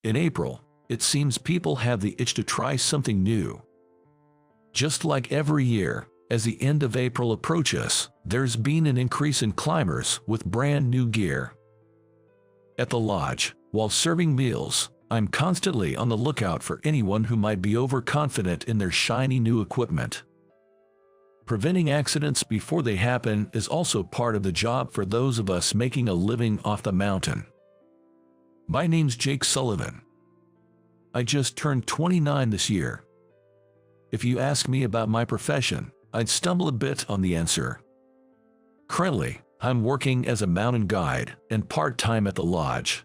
In April, it seems people have the itch to try something new. Just like every year, as the end of April approaches, there's been an increase in climbers with brand new gear. At the lodge, while serving meals, I'm constantly on the lookout for anyone who might be overconfident in their shiny new equipment. Preventing accidents before they happen is also part of the job for those of us making a living off the mountain. My name's Jake Sullivan. I just turned 29 this year. If you ask me about my profession, I'd stumble a bit on the answer. Currently, I'm working as a mountain guide and part-time at the lodge.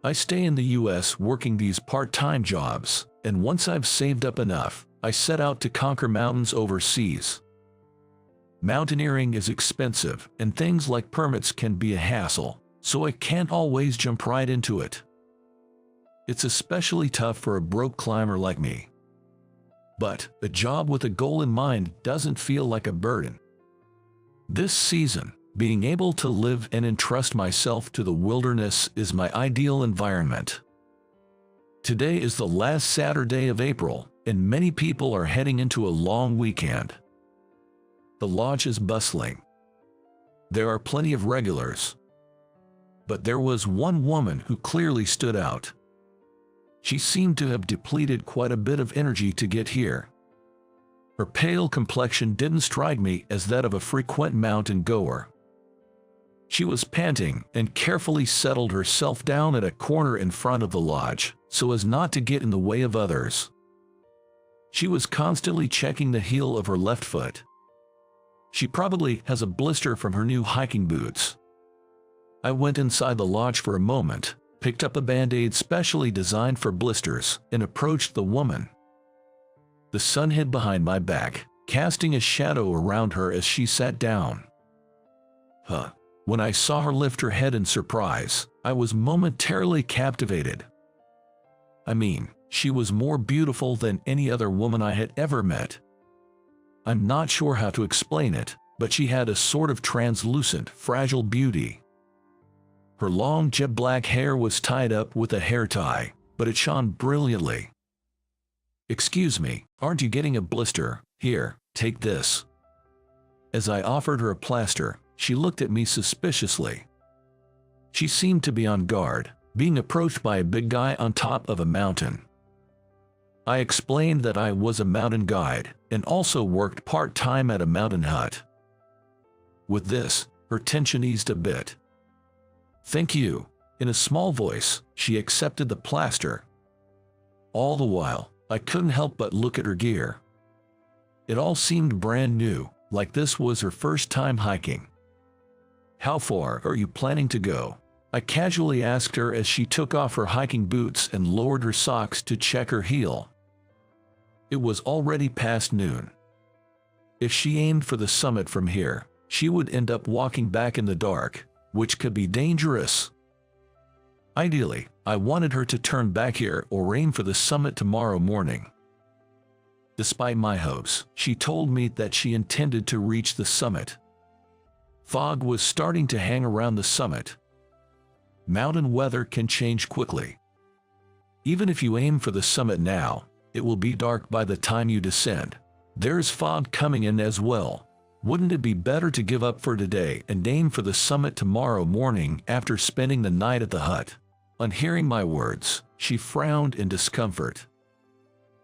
I stay in the US working these part-time jobs, and once I've saved up enough, I set out to conquer mountains overseas. Mountaineering is expensive, and things like permits can be a hassle, so I can't always jump right into it. It's especially tough for a broke climber like me. But a job with a goal in mind doesn't feel like a burden. This season, being able to live and entrust myself to the wilderness is my ideal environment. Today is the last Saturday of April, and many people are heading into a long weekend. The lodge is bustling. There are plenty of regulars. But there was one woman who clearly stood out. She seemed to have depleted quite a bit of energy to get here. Her pale complexion didn't strike me as that of a frequent mountain goer. She was panting and carefully settled herself down at a corner in front of the lodge, so as not to get in the way of others. She was constantly checking the heel of her left foot. She probably has a blister from her new hiking boots. I went inside the lodge for a moment, picked up a band-aid specially designed for blisters, and approached the woman. The sun hid behind my back, casting a shadow around her as she sat down. When I saw her lift her head in surprise, I was momentarily captivated. I mean, she was more beautiful than any other woman I had ever met. I'm not sure how to explain it, but she had a sort of translucent, fragile beauty. Her long jet black hair was tied up with a hair tie, but it shone brilliantly. "Excuse me, aren't you getting a blister? Here, take this." As I offered her a plaster, she looked at me suspiciously. She seemed to be on guard, being approached by a big guy on top of a mountain. I explained that I was a mountain guide and also worked part-time at a mountain hut. With this, her tension eased a bit. "Thank you." In a small voice, she accepted the plaster. All the while, I couldn't help but look at her gear. It all seemed brand new, like this was her first time hiking. "How far are you planning to go?" I casually asked her as she took off her hiking boots and lowered her socks to check her heel. It was already past noon. If she aimed for the summit from here, she would end up walking back in the dark, which could be dangerous. Ideally, I wanted her to turn back here or aim for the summit tomorrow morning. Despite my hopes, she told me that she intended to reach the summit. Fog was starting to hang around the summit. Mountain weather can change quickly. Even if you aim for the summit now, it will be dark by the time you descend. There's fog coming in as well. Wouldn't it be better to give up for today and aim for the summit tomorrow morning after spending the night at the hut? On hearing my words, she frowned in discomfort.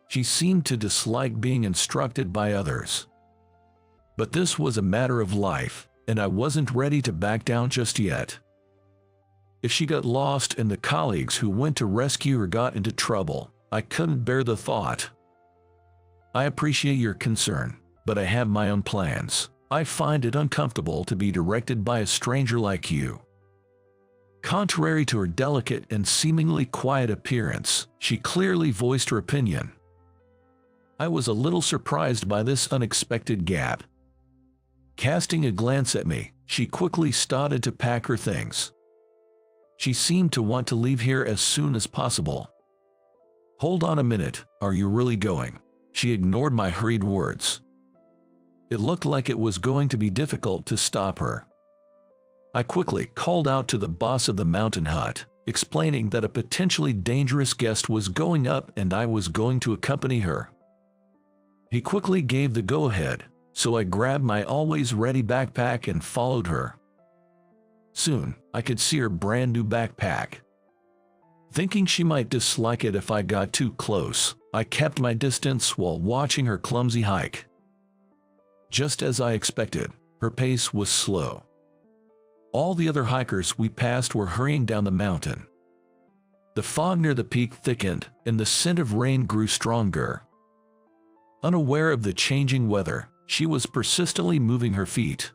She seemed to dislike being instructed by others. But this was a matter of life, and I wasn't ready to back down just yet. If she got lost and the colleagues who went to rescue her got into trouble, I couldn't bear the thought. "I appreciate your concern, but I have my own plans. I find it uncomfortable to be directed by a stranger like you." Contrary to her delicate and seemingly quiet appearance, she clearly voiced her opinion. I was a little surprised by this unexpected gap. Casting a glance at me, she quickly started to pack her things. She seemed to want to leave here as soon as possible. "Hold on a minute, are you really going?" She ignored my hurried words. It looked like it was going to be difficult to stop her. I quickly called out to the boss of the mountain hut, explaining that a potentially dangerous guest was going up and I was going to accompany her. He quickly gave the go-ahead, so I grabbed my always-ready backpack and followed her. Soon, I could see her brand-new backpack. Thinking she might dislike it if I got too close, I kept my distance while watching her clumsy hike. Just as I expected, her pace was slow. All the other hikers we passed were hurrying down the mountain. The fog near the peak thickened, and the scent of rain grew stronger. Unaware of the changing weather, she was persistently moving her feet.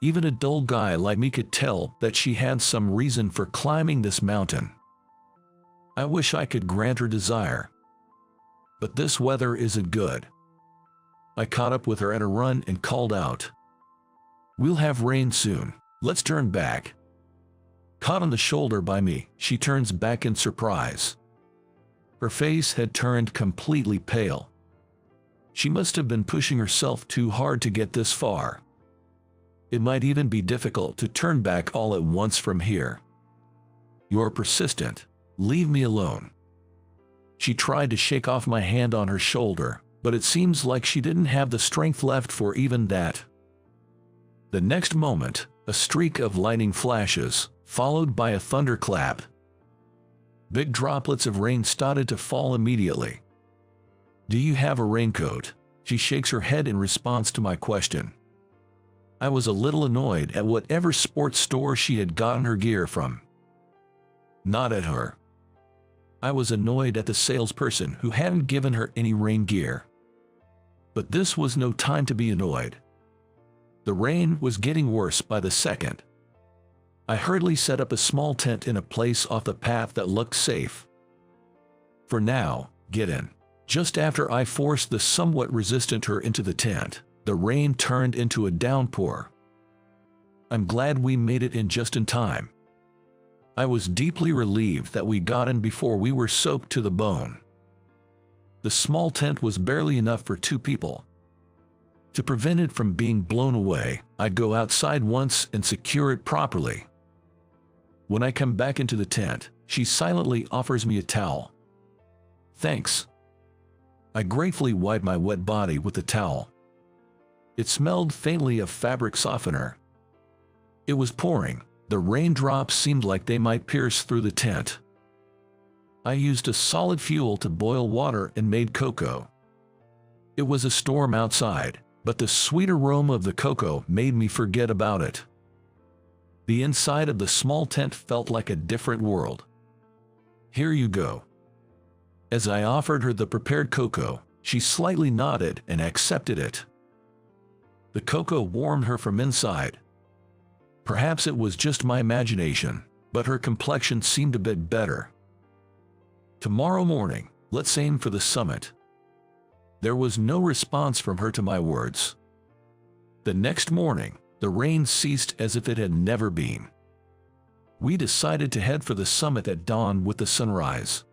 Even a dull guy like me could tell that she had some reason for climbing this mountain. I wish I could grant her desire. But this weather isn't good. I caught up with her at a run and called out, "We'll have rain soon, let's turn back." Caught on the shoulder by me, she turns back in surprise. Her face had turned completely pale. She must have been pushing herself too hard to get this far. It might even be difficult to turn back all at once from here. "You're persistent. Leave me alone." She tried to shake off my hand on her shoulder, but it seems like she didn't have the strength left for even that. The next moment, a streak of lightning flashes, followed by a thunderclap. Big droplets of rain started to fall immediately. "Do you have a raincoat?" She shakes her head in response to my question. I was a little annoyed at whatever sports store she had gotten her gear from. Not at her. I was annoyed at the salesperson who hadn't given her any rain gear. But this was no time to be annoyed. The rain was getting worse by the second. I hurriedly set up a small tent in a place off the path that looked safe. "For now, get in." Just after I forced the somewhat resistant her into the tent, the rain turned into a downpour. I'm glad we made it in just in time. I was deeply relieved that we got in before we were soaked to the bone. The small tent was barely enough for 2 people. To prevent it from being blown away, I go outside once and secure it properly. When I come back into the tent, she silently offers me a towel. "Thanks." I gratefully wipe my wet body with the towel. It smelled faintly of fabric softener. It was pouring. The raindrops seemed like they might pierce through the tent. I used a solid fuel to boil water and made cocoa. It was a storm outside, but the sweet aroma of the cocoa made me forget about it. The inside of the small tent felt like a different world. "Here you go." As I offered her the prepared cocoa, she slightly nodded and accepted it. The cocoa warmed her from inside. Perhaps it was just my imagination, but her complexion seemed a bit better. "Tomorrow morning, let's aim for the summit." There was no response from her to my words. The next morning, the rain ceased as if it had never been. We decided to head for the summit at dawn with the sunrise.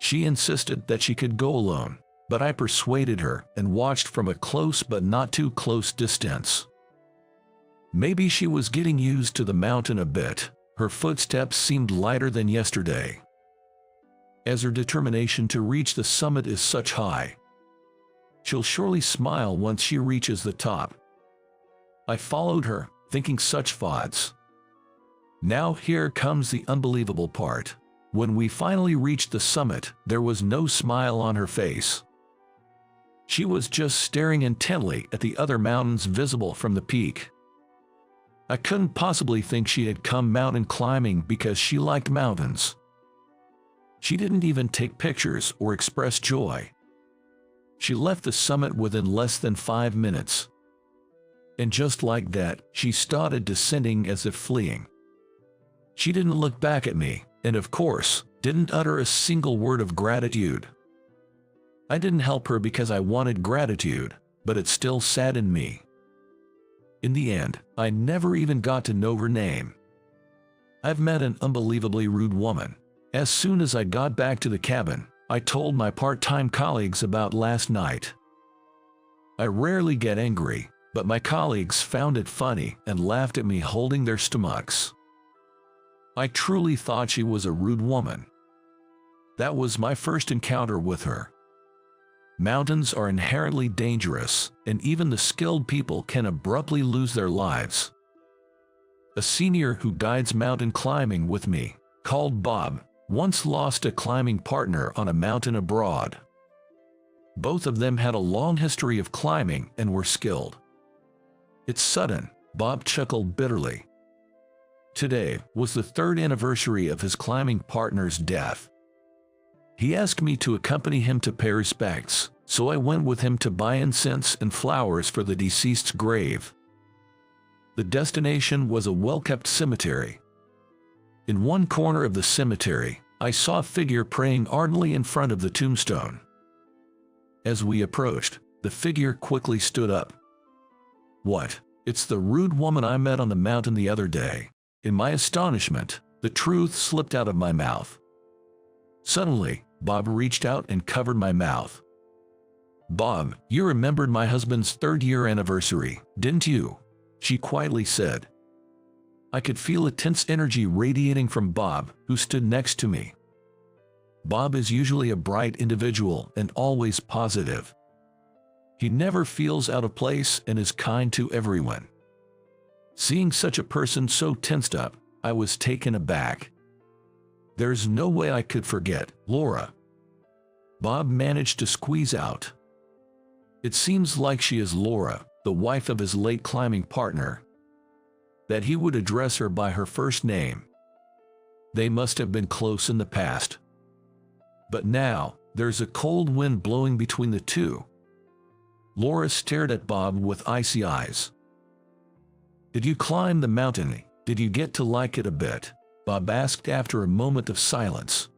She insisted that she could go alone, but I persuaded her and watched from a close but not too close distance. Maybe she was getting used to the mountain a bit. Her footsteps seemed lighter than yesterday. As her determination to reach the summit is such high, she'll surely smile once she reaches the top. I followed her, thinking such thoughts. Now here comes the unbelievable part. When we finally reached the summit, there was no smile on her face. She was just staring intently at the other mountains visible from the peak. I couldn't possibly think she had come mountain climbing because she liked mountains. She didn't even take pictures or express joy. She left the summit within less than 5 minutes. And just like that, she started descending as if fleeing. She didn't look back at me, and of course, didn't utter a single word of gratitude. I didn't help her because I wanted gratitude, but it still saddened me. In the end, I never even got to know her name. I've met an unbelievably rude woman. As soon as I got back to the cabin, I told my part-time colleagues about last night. I rarely get angry, but my colleagues found it funny and laughed at me holding their stomachs. I truly thought she was a rude woman. That was my first encounter with her. Mountains are inherently dangerous, and even the skilled people can abruptly lose their lives. A senior who guides mountain climbing with me, called Bob, once lost a climbing partner on a mountain abroad. Both of them had a long history of climbing and were skilled. "It's sudden," Bob chuckled bitterly. Today was the 3rd anniversary of his climbing partner's death. He asked me to accompany him to pay respects, so I went with him to buy incense and flowers for the deceased's grave. The destination was a well-kept cemetery. In one corner of the cemetery, I saw a figure praying ardently in front of the tombstone. As we approached, the figure quickly stood up. "What? It's the rude woman I met on the mountain the other day." In my astonishment, the truth slipped out of my mouth. Suddenly, Bob reached out and covered my mouth. "Bob, you remembered my husband's 3rd-year anniversary, didn't you?" she quietly said. I could feel a tense energy radiating from Bob, who stood next to me. Bob is usually a bright individual and always positive. He never feels out of place and is kind to everyone. Seeing such a person so tensed up, I was taken aback. "There's no way I could forget, Laura," Bob managed to squeeze out. "It seems like she is Laura, the wife of his late climbing partner. That he would address her by her first name. They must have been close in the past. But now, there's a cold wind blowing between the two." Laura stared at Bob with icy eyes. "Did you climb the mountain? Did you get to like it a bit?" Bob asked after a moment of silence.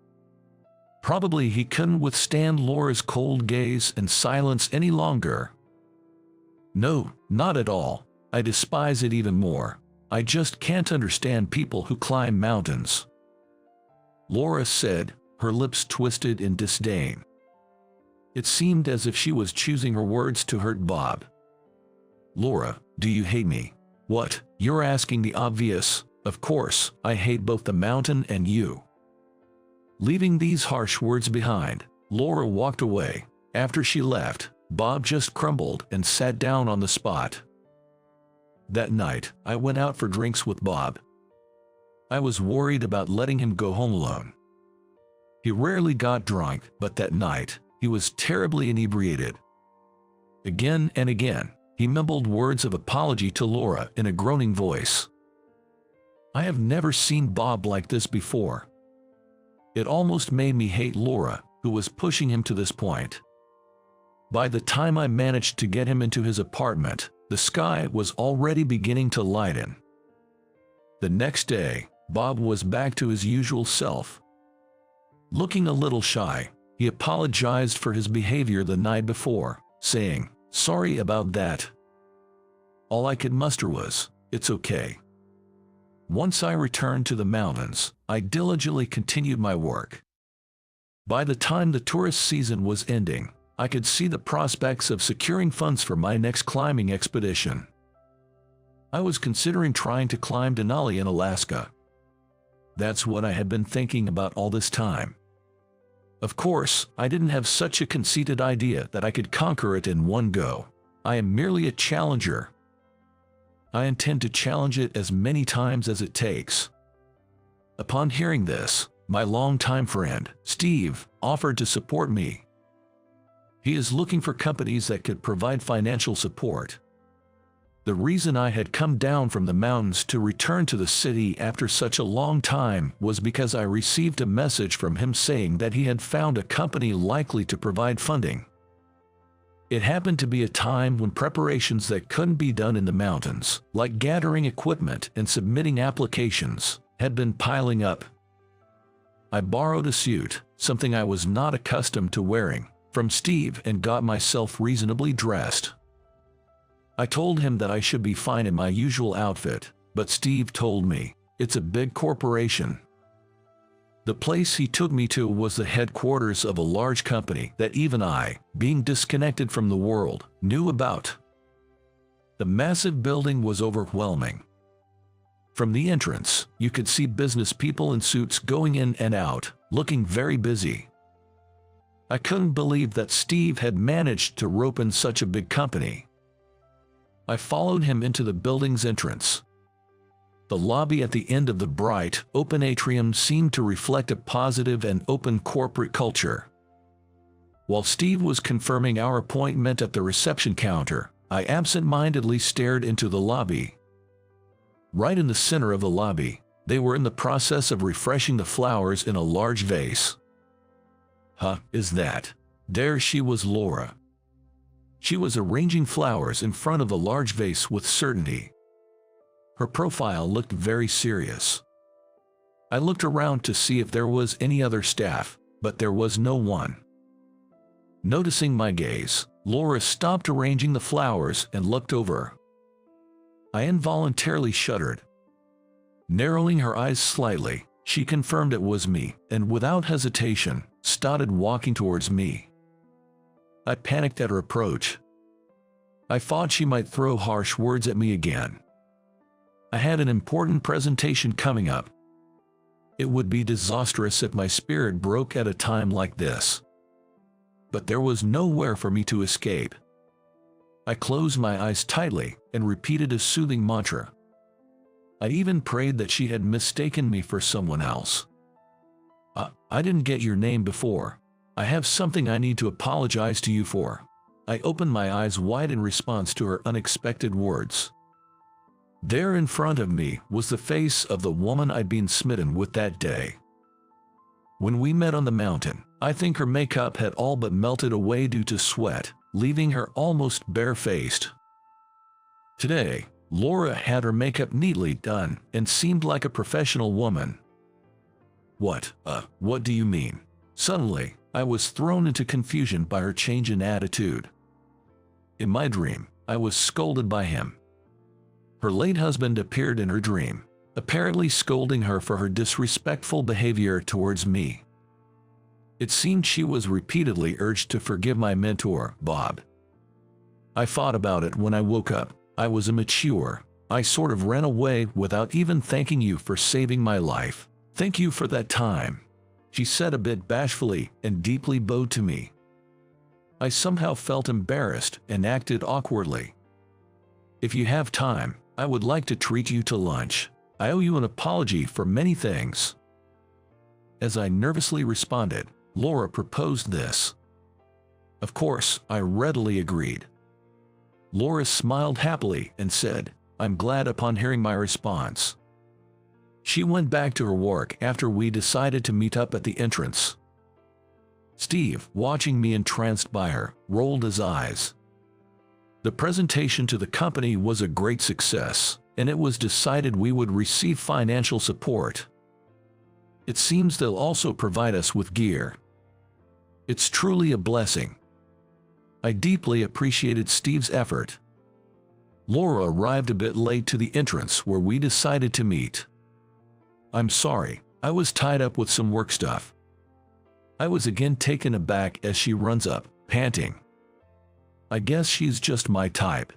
Probably he couldn't withstand Laura's cold gaze and silence any longer. "No, not at all. I despise it even more. I just can't understand people who climb mountains," Laura said, her lips twisted in disdain. It seemed as if she was choosing her words to hurt Bob. "Laura, do you hate me?" "What, you're asking the obvious. Of course, I hate both the mountain and you." Leaving these harsh words behind, Laura walked away. After she left, Bob just crumbled and sat down on the spot. That night, I went out for drinks with Bob. I was worried about letting him go home alone. He rarely got drunk, but that night, he was terribly inebriated. Again and again, he mumbled words of apology to Laura in a groaning voice. I have never seen Bob like this before. It almost made me hate Laura, who was pushing him to this point. By the time I managed to get him into his apartment, the sky was already beginning to lighten. The next day, Bob was back to his usual self. Looking a little shy, he apologized for his behavior the night before, saying, "Sorry about that." All I could muster was, "It's okay." Once I returned to the mountains, I diligently continued my work. By the time the tourist season was ending, I could see the prospects of securing funds for my next climbing expedition. I was considering trying to climb Denali in Alaska. That's what I had been thinking about all this time. Of course, I didn't have such a conceited idea that I could conquer it in one go. I am merely a challenger. I intend to challenge it as many times as it takes. Upon hearing this, my longtime friend, Steve, offered to support me. He is looking for companies that could provide financial support. The reason I had come down from the mountains to return to the city after such a long time was because I received a message from him saying that he had found a company likely to provide funding. It happened to be a time when preparations that couldn't be done in the mountains, like gathering equipment and submitting applications, had been piling up. I borrowed a suit, something I was not accustomed to wearing, from Steve and got myself reasonably dressed. I told him that I should be fine in my usual outfit, but Steve told me, "It's a big corporation." The place he took me to was the headquarters of a large company that even I, being disconnected from the world, knew about. The massive building was overwhelming. From the entrance, you could see business people in suits going in and out, looking very busy. I couldn't believe that Steve had managed to rope in such a big company. I followed him into the building's entrance. The lobby at the end of the bright, open atrium seemed to reflect a positive and open corporate culture. While Steve was confirming our appointment at the reception counter, I absent-mindedly stared into the lobby. Right in the center of the lobby, they were in the process of refreshing the flowers in a large vase. Is that? There she was, Laura. She was arranging flowers in front of the large vase with certainty. Her profile looked very serious. I looked around to see if there was any other staff, but there was no one. Noticing my gaze, Laura stopped arranging the flowers and looked over. I involuntarily shuddered. Narrowing her eyes slightly, she confirmed it was me, and without hesitation, started walking towards me. I panicked at her approach. I thought she might throw harsh words at me again. I had an important presentation coming up. It would be disastrous if my spirit broke at a time like this. But there was nowhere for me to escape. I closed my eyes tightly and repeated a soothing mantra. I even prayed that she had mistaken me for someone else. I didn't get your name before. I have something I need to apologize to you for. I opened my eyes wide in response to her unexpected words. There in front of me was the face of the woman I'd been smitten with that day. When we met on the mountain, I think her makeup had all but melted away due to sweat, leaving her almost bare-faced. Today, Laura had her makeup neatly done and seemed like a professional woman. What do you mean? Suddenly, I was thrown into confusion by her change in attitude. In my dream, I was scolded by him. Her late husband appeared in her dream, apparently scolding her for her disrespectful behavior towards me. It seemed she was repeatedly urged to forgive my mentor, Bob. I thought about it when I woke up. I was immature. I sort of ran away without even thanking you for saving my life. Thank you for that time, she said a bit bashfully and deeply bowed to me. I somehow felt embarrassed and acted awkwardly. If you have time, I would like to treat you to lunch. I owe you an apology for many things. As I nervously responded, Laura proposed this. Of course, I readily agreed. Laura smiled happily and said, I'm glad upon hearing my response. She went back to her work after we decided to meet up at the entrance. Steve, watching me entranced by her, rolled his eyes. The presentation to the company was a great success, and it was decided we would receive financial support. It seems they'll also provide us with gear. It's truly a blessing. I deeply appreciated Steve's effort. Laura arrived a bit late to the entrance where we decided to meet. I'm sorry, I was tied up with some work stuff. I was again taken aback as she runs up, panting. I guess she's just my type.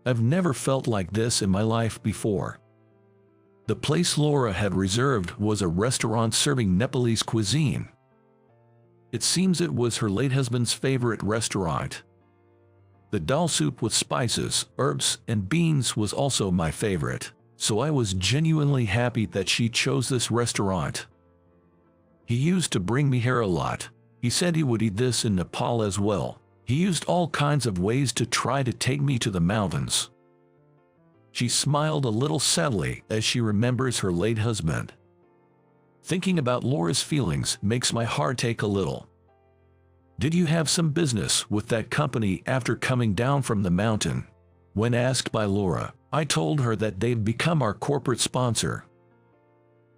I've never felt like this in my life before. The place Laura had reserved was a restaurant serving Nepalese cuisine. It seems it was her late husband's favorite restaurant. The dal soup with spices, herbs, and beans was also my favorite, so I was genuinely happy that she chose this restaurant. He used to bring me here a lot. He said he would eat this in Nepal as well. He used all kinds of ways to try to take me to the mountains. She smiled a little sadly as she remembers her late husband. Thinking about Laura's feelings makes my heart ache a little. Did you have some business with that company after coming down from the mountain? When asked by Laura, I told her that they'd become our corporate sponsor.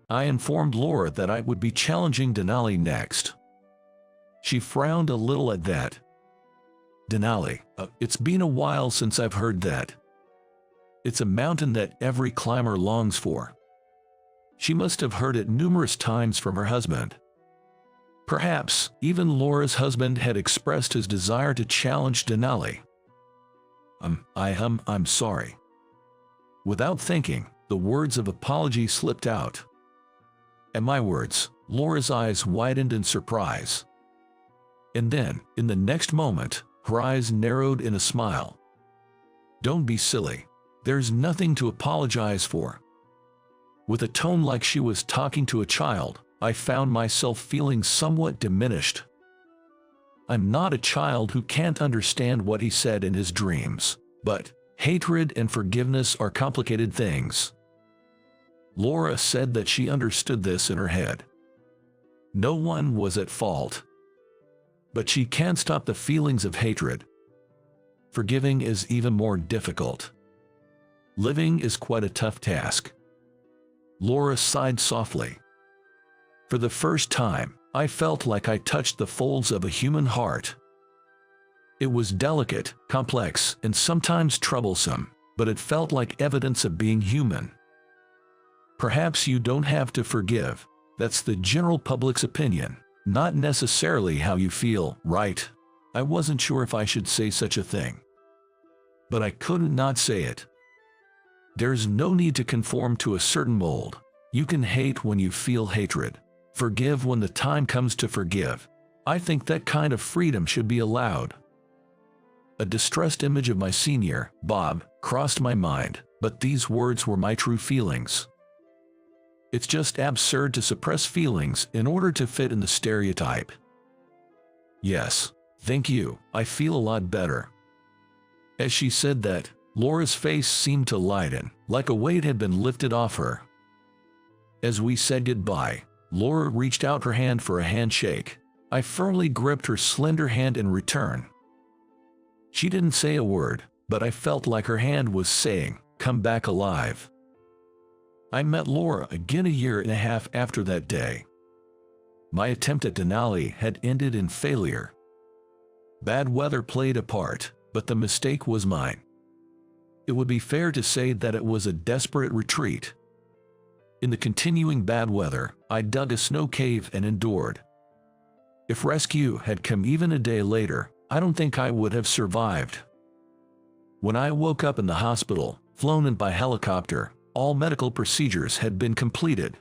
I informed Laura that I would be challenging Denali next. She frowned a little at that. Denali, it's been a while since I've heard that. It's a mountain that every climber longs for. She must have heard it numerous times from her husband. Perhaps even Laura's husband had expressed his desire to challenge Denali. I'm sorry. Without thinking, the words of apology slipped out. At my words, Laura's eyes widened in surprise. And then, in the next moment, her eyes narrowed in a smile. "Don't be silly. There's nothing to apologize for." With a tone like she was talking to a child, I found myself feeling somewhat diminished. I'm not a child who can't understand what he said in his dreams, but hatred and forgiveness are complicated things. Laura said that she understood this in her head. No one was at fault. But she can't stop the feelings of hatred. Forgiving is even more difficult. Living is quite a tough task. Laura sighed softly. For the first time, I felt like I touched the folds of a human heart. It was delicate, complex, and sometimes troublesome, but it felt like evidence of being human. Perhaps you don't have to forgive. That's the general public's opinion, not necessarily how you feel, right? I wasn't sure if I should say such a thing. But I couldn't not say it. There's no need to conform to a certain mold. You can hate when you feel hatred. Forgive when the time comes to forgive. I think that kind of freedom should be allowed. A distressed image of my senior, Bob, crossed my mind, but these words were my true feelings. It's just absurd to suppress feelings in order to fit in the stereotype. Yes, thank you, I feel a lot better. As she said that, Laura's face seemed to lighten, like a weight had been lifted off her. As we said goodbye, Laura reached out her hand for a handshake. I firmly gripped her slender hand in return. She didn't say a word, but I felt like her hand was saying, "Come back alive." I met Laura again a year and a half after that day. My attempt at Denali had ended in failure. Bad weather played a part, but the mistake was mine. It would be fair to say that it was a desperate retreat. In the continuing bad weather, I dug a snow cave and endured. If rescue had come even a day later, I don't think I would have survived. When I woke up in the hospital, flown in by helicopter, all medical procedures had been completed.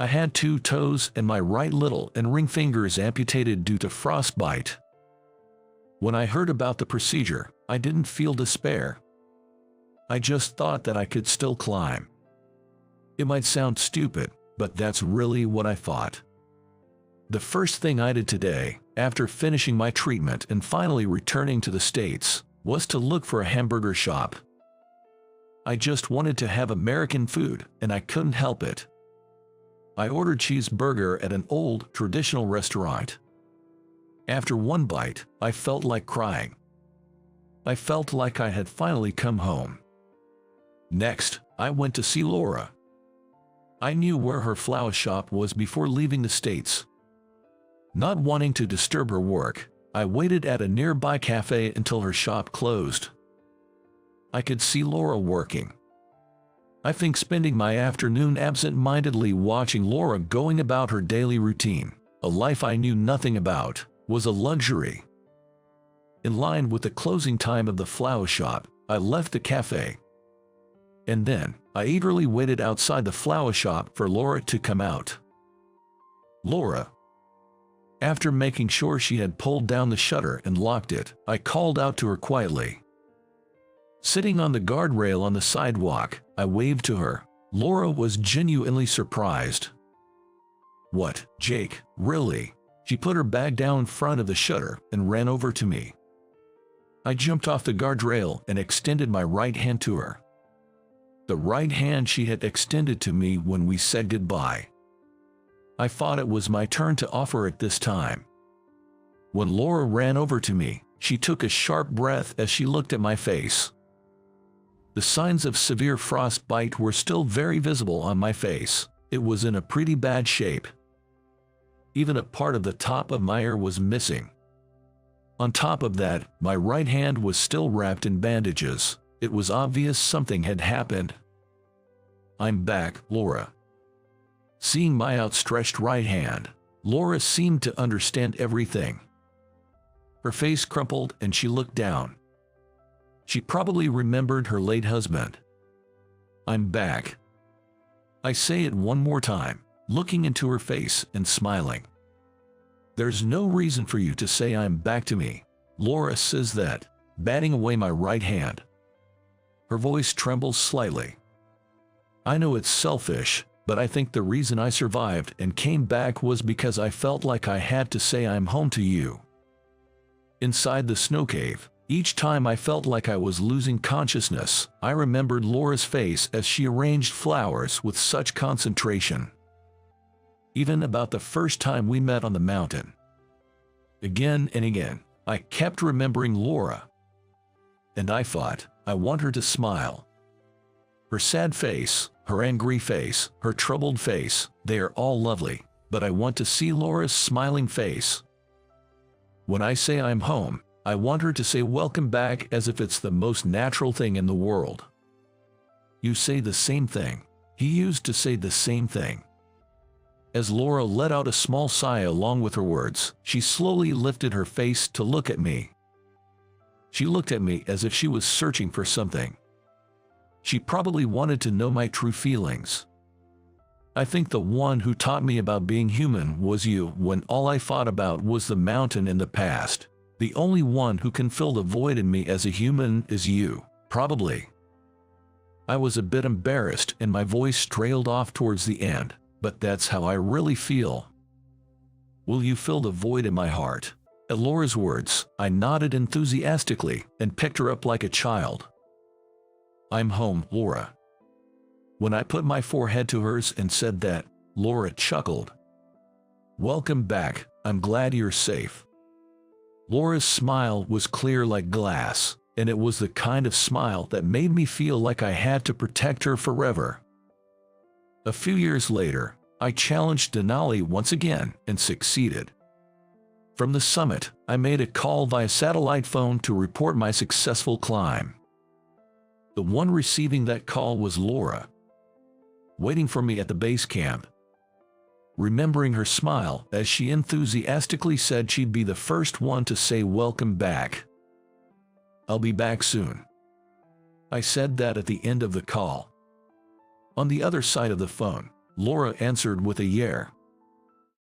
I had 2 toes and my right little and ring fingers amputated due to frostbite. When I heard about the procedure, I didn't feel despair. I just thought that I could still climb. It might sound stupid, but that's really what I thought. The first thing I did today, after finishing my treatment and finally returning to the States, was to look for a hamburger shop. I just wanted to have American food, and I couldn't help it. I ordered cheeseburger at an old, traditional restaurant. After one bite, I felt like crying. I felt like I had finally come home. Next, I went to see Laura. I knew where her flower shop was before leaving the States. Not wanting to disturb her work, I waited at a nearby cafe until her shop closed. I could see Laura working. I think spending my afternoon absent-mindedly watching Laura going about her daily routine, a life I knew nothing about, was a luxury. In line with the closing time of the flower shop, I left the cafe. And then, I eagerly waited outside the flower shop for Laura to come out. Laura. After making sure she had pulled down the shutter and locked it, I called out to her quietly. Sitting on the guardrail on the sidewalk, I waved to her. Laura was genuinely surprised. "What, Jake, really?" She put her bag down in front of the shutter and ran over to me. I jumped off the guardrail and extended my right hand to her. The right hand she had extended to me when we said goodbye. I thought it was my turn to offer it this time. When Laura ran over to me, she took a sharp breath as she looked at my face. The signs of severe frostbite were still very visible on my face. It was in a pretty bad shape. Even a part of the top of my ear was missing. On top of that, my right hand was still wrapped in bandages. It was obvious something had happened. "I'm back, Laura." Seeing my outstretched right hand, Laura seemed to understand everything. Her face crumpled and she looked down. She probably remembered her late husband. I'm back. I say it one more time, looking into her face and smiling. There's no reason for you to say I'm back to me, Laura says that, batting away my right hand. Her voice trembles slightly. I know it's selfish, but I think the reason I survived and came back was because I felt like I had to say I'm home to you. Inside the snow cave, each time I felt like I was losing consciousness, I remembered Laura's face as she arranged flowers with such concentration. Even about the first time we met on the mountain. Again and again, I kept remembering Laura. And I thought, I want her to smile. Her sad face, her angry face, her troubled face, they are all lovely, but I want to see Laura's smiling face. When I say I'm home, I want her to say welcome back as if it's the most natural thing in the world. You say the same thing. He used to say the same thing. As Laura let out a small sigh along with her words, she slowly lifted her face to look at me. She looked at me as if she was searching for something. She probably wanted to know my true feelings. I think the one who taught me about being human was you when all I thought about was the mountain in the past. The only one who can fill the void in me as a human is you, probably. I was a bit embarrassed and my voice trailed off towards the end, but that's how I really feel. Will you fill the void in my heart? At Laura's words, I nodded enthusiastically and picked her up like a child. I'm home, Laura. When I put my forehead to hers and said that, Laura chuckled. Welcome back, I'm glad you're safe. Laura's smile was clear like glass, and it was the kind of smile that made me feel like I had to protect her forever. A few years later, I challenged Denali once again and succeeded. From the summit, I made a call via satellite phone to report my successful climb. The one receiving that call was Laura, waiting for me at the base camp. Remembering her smile as she enthusiastically said she'd be the first one to say welcome back. I'll be back soon. I said that at the end of the call. On the other side of the phone, Laura answered with a yeah.